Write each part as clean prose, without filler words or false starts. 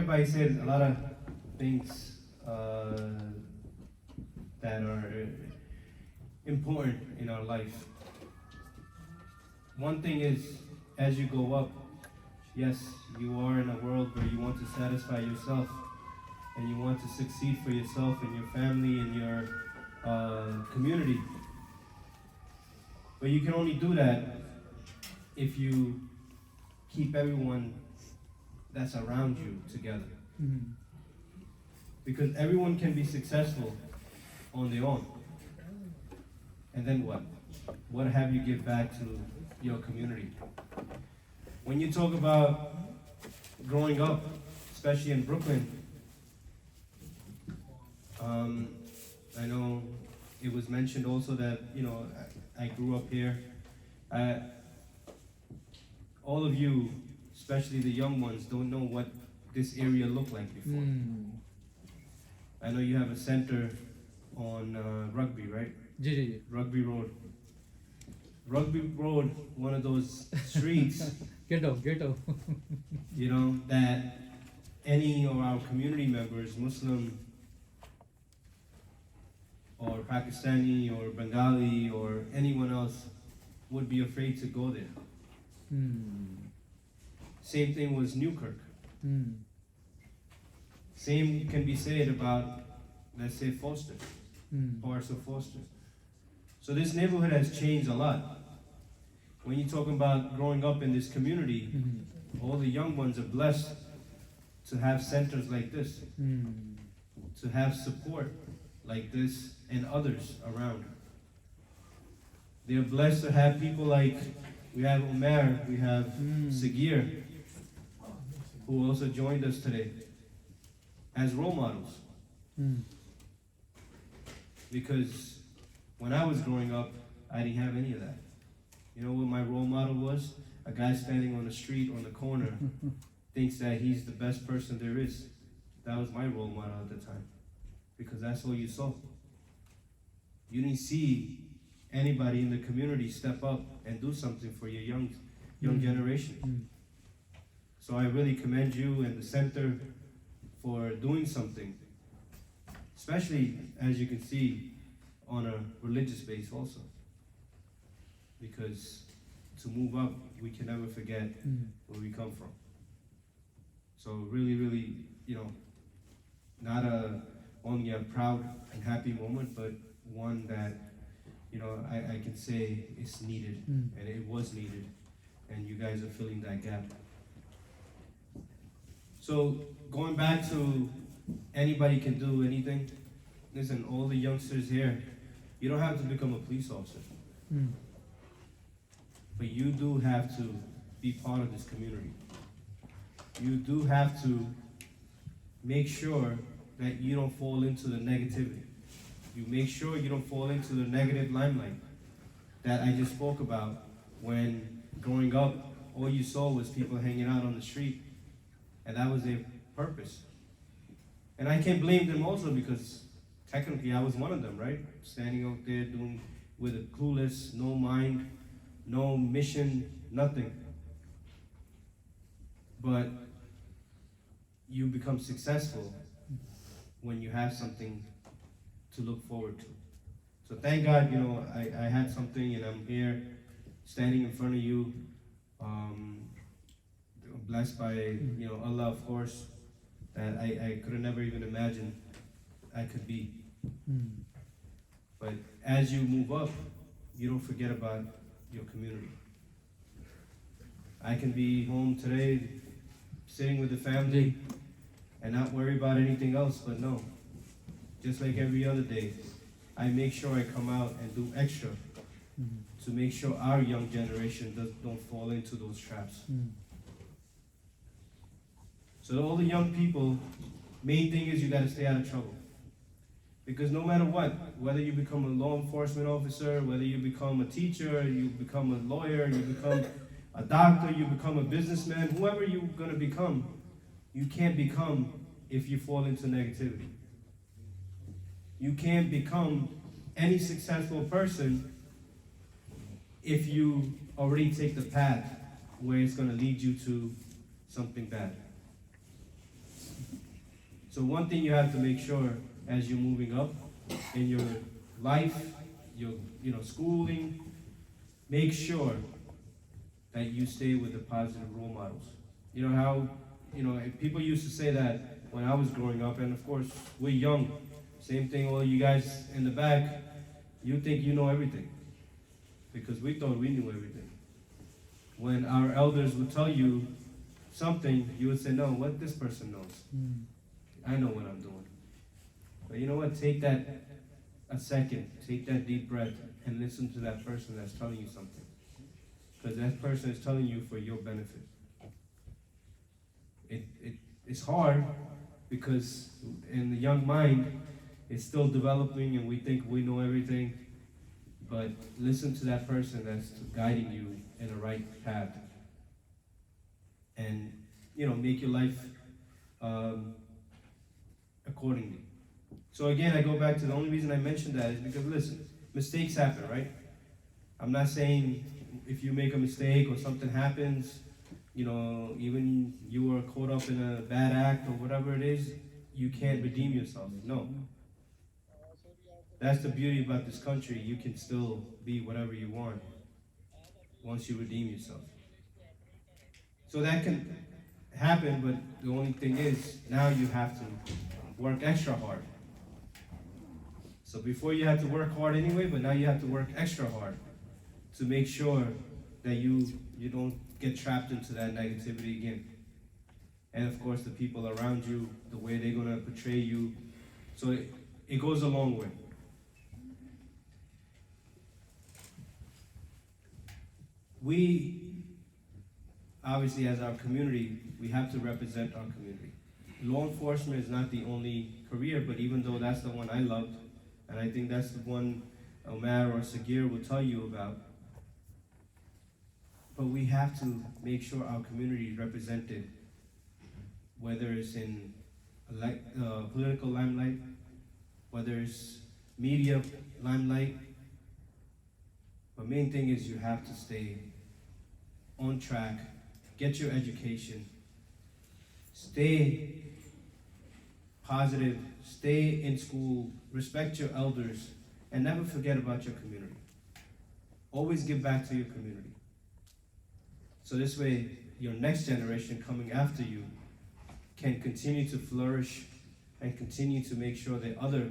everybody said a lot of things that are important in our life. One thing is, as you go up, yes, you are in a world where you want to satisfy yourself and you want to succeed for yourself and your family and your community. But you can only do that if you keep everyone that's around you together. Mm-hmm. Because everyone can be successful on their own. And then what? What have you give back to your community? When you talk about growing up, especially in Brooklyn, I know it was mentioned also that, I grew up here. All of you, especially the young ones, don't know what this area looked like before. I know you have a center on Rugby, right? Ji. Rugby Road. Rugby Road, one of those streets, Ghetto. that any of our community members, Muslim or Pakistani or Bengali or anyone else, would be afraid to go there. Same thing was Newkirk. Same can be said about, let's say, Foster, parts of Foster. So this neighborhood has changed a lot. When you're talking about growing up in this community, all the young ones are blessed to have centers like this, to have support like this and others around. They're blessed to have people like, we have Umar, we have Zaheer, who also joined us today, as role models. Because when I was growing up, I didn't have any of that. You know what my role model was? A guy standing on the street, on the corner, thinks that he's the best person there is. That was my role model at the time. Because that's all you saw. You didn't see anybody in the community step up and do something for your young generation. So I really commend you and the center for doing something, especially, as you can see, on a religious base also. Because to move up, we can never forget where we come from. So really, really, not only a proud and happy moment, but one that, I can say is needed, and it was needed, and you guys are filling that gap. So going back to anybody can do anything, listen, all the youngsters here, you don't have to become a police officer. But you do have to be part of this community. You do have to make sure that you don't fall into the negativity. You make sure you don't fall into the negative limelight that I just spoke about. When growing up, all you saw was people hanging out on the street, and that was their purpose. And I can't blame them also, because technically I was one of them, right? Standing out there doing with a clueless, no mind, no mission, nothing. But you become successful when you have something to look forward to. So thank God, I had something, and I'm here standing in front of you, blessed by, Allah, of course, that I could have never even imagined I could be. But as you move up, you don't forget about your community. I can be home today, sitting with the family, and not worry about anything else, but no. Just like every other day, I make sure I come out and do extra to make sure our young generation don't fall into those traps. So all the young people, main thing is you gotta stay out of trouble. Because no matter what, whether you become a law enforcement officer, whether you become a teacher, you become a lawyer, you become a doctor, you become a businessman, whoever you're gonna become, you can't become if you fall into negativity. You can't become any successful person if you already take the path where it's gonna lead you to something bad. So one thing you have to make sure as you're moving up in your life, your schooling, make sure that you stay with the positive role models. You know how people used to say that when I was growing up, and of course we're young. Same thing, all you guys in the back, you think you know everything because we thought we knew everything. When our elders would tell you something, you would say, no, what this person knows. I know what I'm doing. But you know what? Take that a second, take that deep breath, and listen to that person that's telling you something. Because that person is telling you for your benefit. It's hard because in the young mind, it's still developing and we think we know everything. But listen to that person that's guiding you in the right path. And, make your life accordingly. So again, I go back to the only reason I mentioned that is because, listen, mistakes happen, right? I'm not saying if you make a mistake or something happens, even you were caught up in a bad act or whatever it is, you can't redeem yourself. No. That's the beauty about this country. You can still be whatever you want once you redeem yourself. So that can happen, but the only thing is, now you have to work extra hard. So before you had to work hard anyway, but now you have to work extra hard to make sure that you don't get trapped into that negativity again. And of course, the people around you, the way they're going to portray you. So it goes a long way. We, obviously, as our community, we have to represent our community. Law enforcement is not the only career, but even though that's the one I loved, and I think that's the one Omar or Zaheer will tell you about, but we have to make sure our community is represented, whether it's in political limelight, whether it's media limelight. But main thing is you have to stay on track, get your education, stay positive, stay in school, respect your elders, and never forget about your community. Always give back to your community. So this way, your next generation coming after you can continue to flourish and continue to make sure that other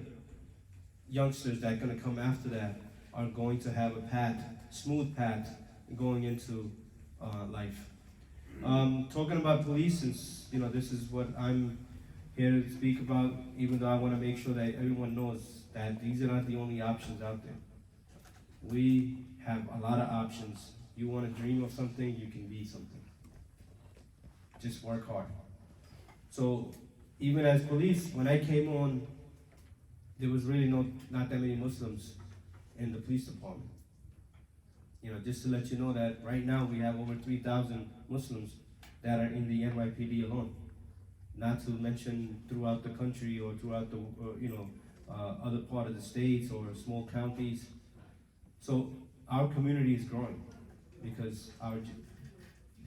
youngsters that are going to come after that are going to have a path, smooth path, going into life. Talking about police, since this is what I'm here to speak about, even though I want to make sure that everyone knows that these are not the only options out there. We have a lot of options. You want to dream of something, you can be something. Just work hard. So even as police, when I came on, there was really not that many Muslims in the police department. Just to let you know that right now we have over 3,000 Muslims that are in the NYPD alone. Not to mention throughout the country or throughout the other part of the states or small counties. So our community is growing because our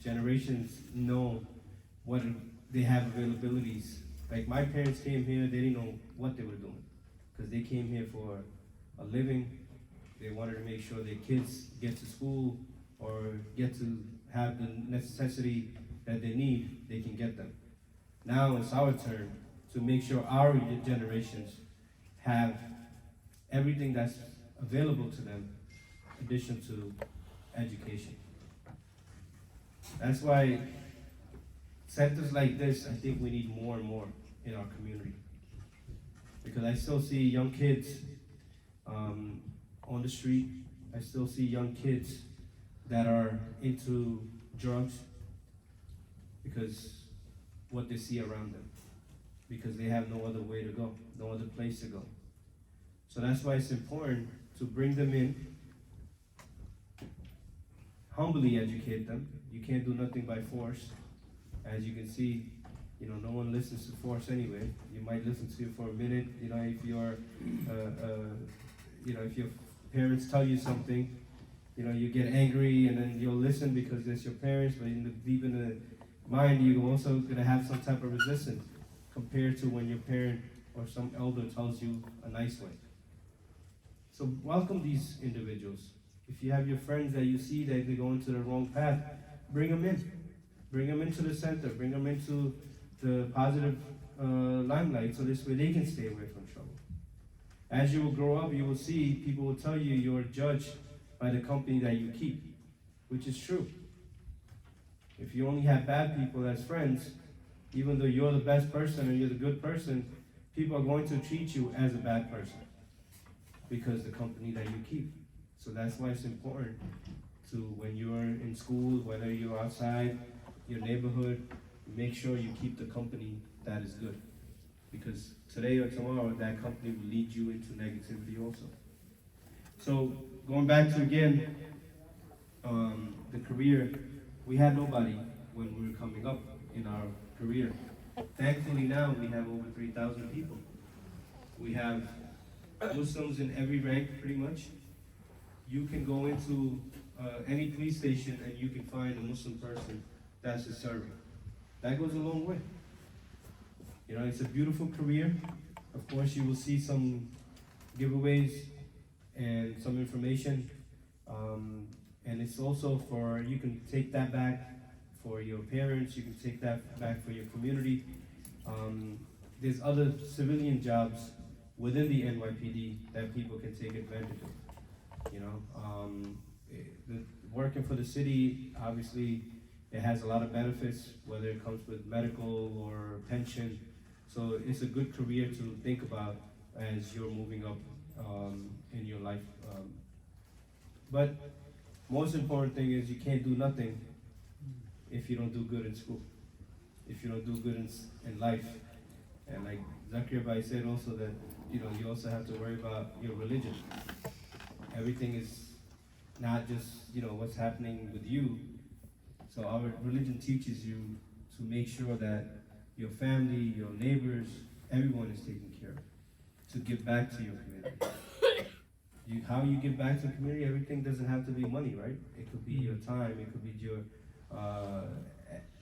generations know what they have availabilities. Like my parents came here, they didn't know what they were doing because they came here for a living. They wanted to make sure their kids get to school or get to have the necessity that they need, they can get them. Now it's our turn to make sure our generations have everything that's available to them, in addition to education. That's why centers like this, I think we need more and more in our community. Because I still see young kids on the street. I still see young kids that are into drugs because what they see around them, because they have no other way to go, no other place to go. So that's why it's important to bring them in, humbly educate them. You can't do nothing by force. As you can see, no one listens to force anyway. You might listen to you for a minute, if you're, if your parents tell you something, you get angry and then you'll listen because it's your parents, but deep in the mind, you're also gonna have some type of resistance. compared to when your parent or some elder tells you a nice way. So welcome these individuals. If you have your friends that you see that they go into the wrong path, bring them in. Bring them into the center. Bring them into the positive limelight, so this way they can stay away from trouble. As you will grow up, you will see people will tell you you're judged by the company that you keep, which is true. If you only have bad people as friends, even though you're the best person and you're the good person, people are going to treat you as a bad person because the company that you keep. So that's why it's important to, when you're in school, whether you're outside your neighborhood, make sure you keep the company that is good. Because today or tomorrow, that company will lead you into negativity also. So going back to again, the career, we had nobody when we were coming up in our career. Thankfully now we have over 3,000 people. We have Muslims in every rank pretty much. You can go into any police station and you can find a Muslim person that's a serving. That goes a long way. You know, it's a beautiful career. Of course, you will see some giveaways and some information. And it's also for, you can take that back for your parents, you can take that back for your community. There's other civilian jobs within the NYPD that people can take advantage of. You know, working for the city, obviously, it has a lot of benefits, whether it comes with medical or pension. So it's a good career to think about as you're moving up in your life. But most important thing is you can't do nothing if you don't do good in school, if you don't do good in life. And like Zakir Bhai said also that, you know, you also have to worry about your religion. Everything is not just, you know, what's happening with you. So our religion teaches you to make sure that your family, your neighbors, everyone is taken care of, to give back to your community. How you give back to the community, everything doesn't have to be money, right? It could be your time, it could be your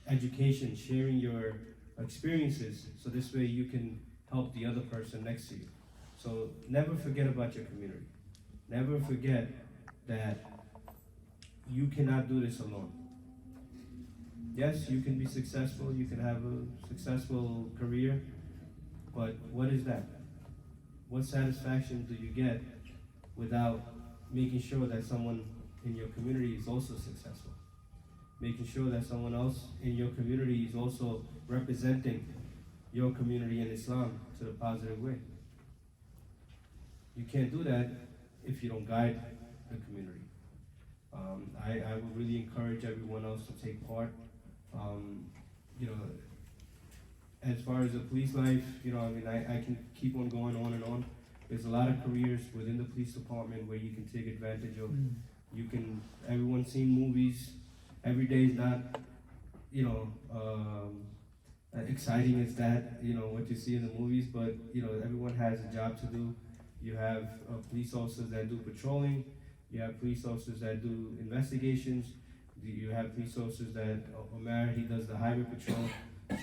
education, sharing your experiences, so this way you can help the other person next to you. So never forget about your community. Never forget that you cannot do this alone. Yes, you can be successful, you can have a successful career, but what is that? What satisfaction do you get without making sure that someone in your community is also successful? Making sure that someone else in your community is also representing your community in Islam to the positive way. You can't do that if you don't guide the community. I would really encourage everyone else to take part. You know, as far as the police life, you know, I mean, I can keep on going on and on. There's a lot of careers within the police department where you can take advantage of. You can, everyone's seen movies. Every day is not, you know, exciting as that, you know, what you see in the movies, but, you know, everyone has a job to do. You have police officers that do patrolling. You have police officers that do investigations. You have police officers that, Omar, he does the highway patrol.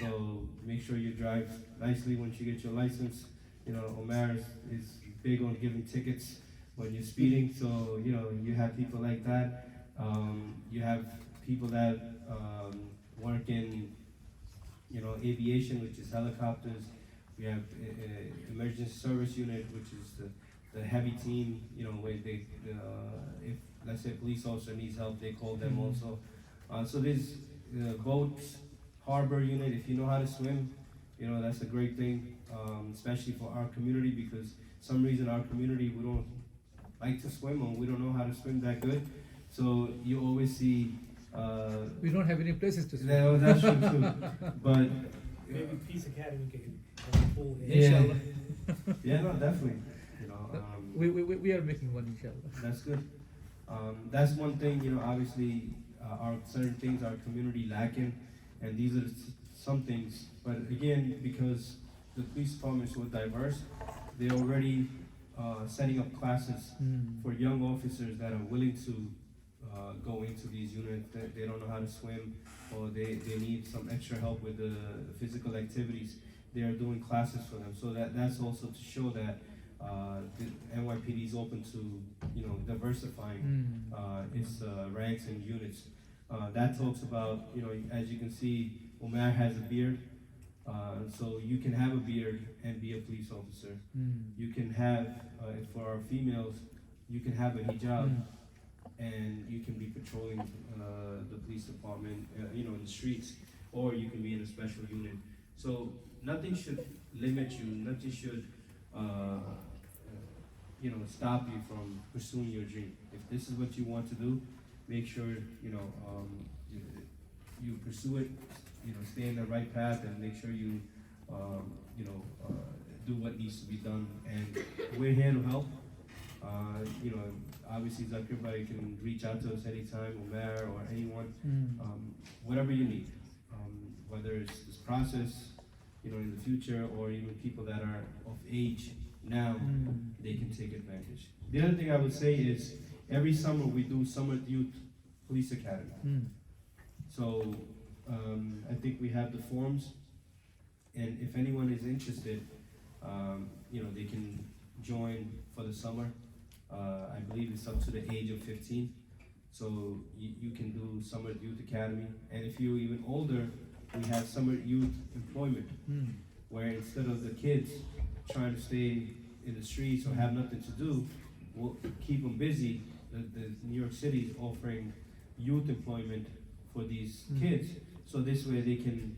So make sure you drive nicely once you get your license. You know, Omar is big on giving tickets when you're speeding. So, you know, you have people like that. You have people that work in, you know, aviation, which is helicopters. We have emergency service unit, which is the heavy team, you know, where they, if let's say a police officer needs help, they call them also. So there's boats, harbor unit. If you know how to swim, you know, that's a great thing, especially for our community, because some reason our community, we don't like to swim, or we don't know how to swim that good. So you always see. We don't have any places to swim. No, that's true too. But maybe Peace Academy can have a pool there. yeah, Inshallah. yeah, no, definitely. You know, We are making one, inshallah. that's good. That's one thing, you know, obviously, our certain things our community lacking, and these are some things. But again, because the police department is so diverse, they're already setting up classes for young officers that are willing to go into these units. They don't know how to swim, or they need some extra help with the physical activities. they are doing classes for them. So that's also to show that the NYPD is open to, you know, diversifying its ranks and units. That talks about, you know, as you can see, Umar has a beard. So you can have a beard and be a police officer. You can have, for our females, you can have a hijab and you can be patrolling the police department, you know, in the streets, or you can be in a special unit. So nothing should limit you, nothing should, you know, stop you from pursuing your dream. If this is what you want to do, make sure, you know, you pursue it, you know, stay in the right path and make sure you, you know, do what needs to be done. And we're here to help. You know, obviously everybody can reach out to us anytime, Umar or anyone, whatever you need. Whether it's this process, you know, in the future, or even people that are of age now, they can take advantage. The other thing I would say is every summer we do Summer Youth Police Academy. So I think we have the forms, and if anyone is interested, you know, they can join for the summer. I believe it's up to the age of 15. So you can do Summer Youth Academy, and if you're even older, we have Summer Youth Employment, where instead of the kids trying to stay in the streets or have nothing to do, we'll keep them busy. The New York City is offering youth employment for these kids, so this way they can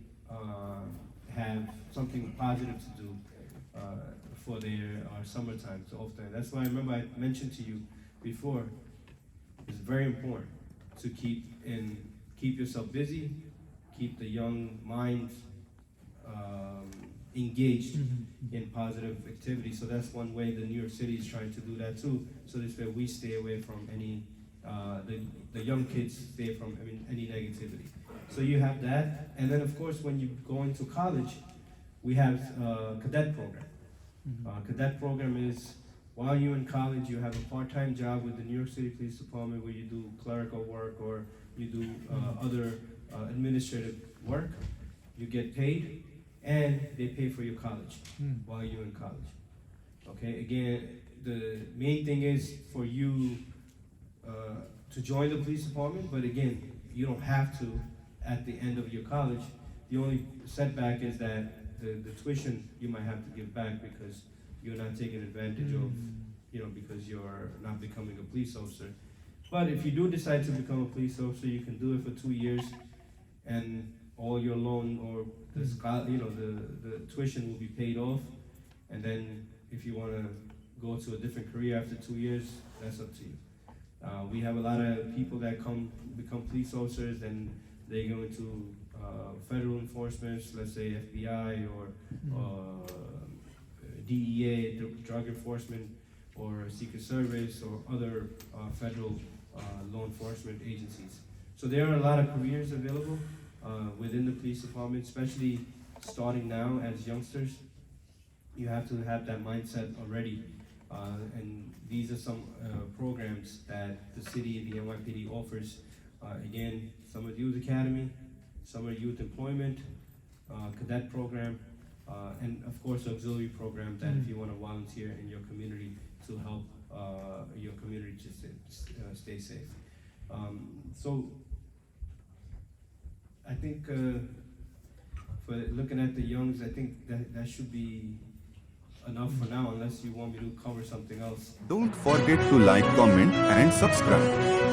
have something positive to do for their summertime, so often. That's why I remember I mentioned to you before, it's very important to keep yourself busy, keep the young minds engaged in positive activity. So that's one way the New York City is trying to do that too. So this way we stay away from any, the young kids stay from any negativity. So you have that. And then of course when you go into college, we have a cadet program. Cadet program is, while you're in college, you have a part-time job with the New York City Police Department where you do clerical work or you do other administrative work. You get paid, and they pay for your college while you're in college. Okay, again, the main thing is for you to join the police department, but again, you don't have to at the end of your college. The only setback is that the tuition you might have to give back because you're not taking advantage of, you know, because you're not becoming a police officer. But if you do decide to become a police officer, you can do it for 2 years, and all your loan or the tuition will be paid off. And then if you want to go to a different career after 2 years, that's up to you. We have a lot of people that become police officers, and they go into federal enforcement, let's say FBI or DEA, drug enforcement, or Secret Service, or other federal law enforcement agencies. So there are a lot of careers available within the police department, especially starting now as youngsters. You have to have that mindset already. And these are some programs that the city, the NYPD offers. Again, Summer Youth Academy, Summer Youth Employment, Cadet Program, and of course auxiliary program that if you want to volunteer in your community to help your community to stay safe. So I think for looking at the youngs, I think that should be enough for now, unless you want me to cover something else. Don't forget to like, comment and subscribe.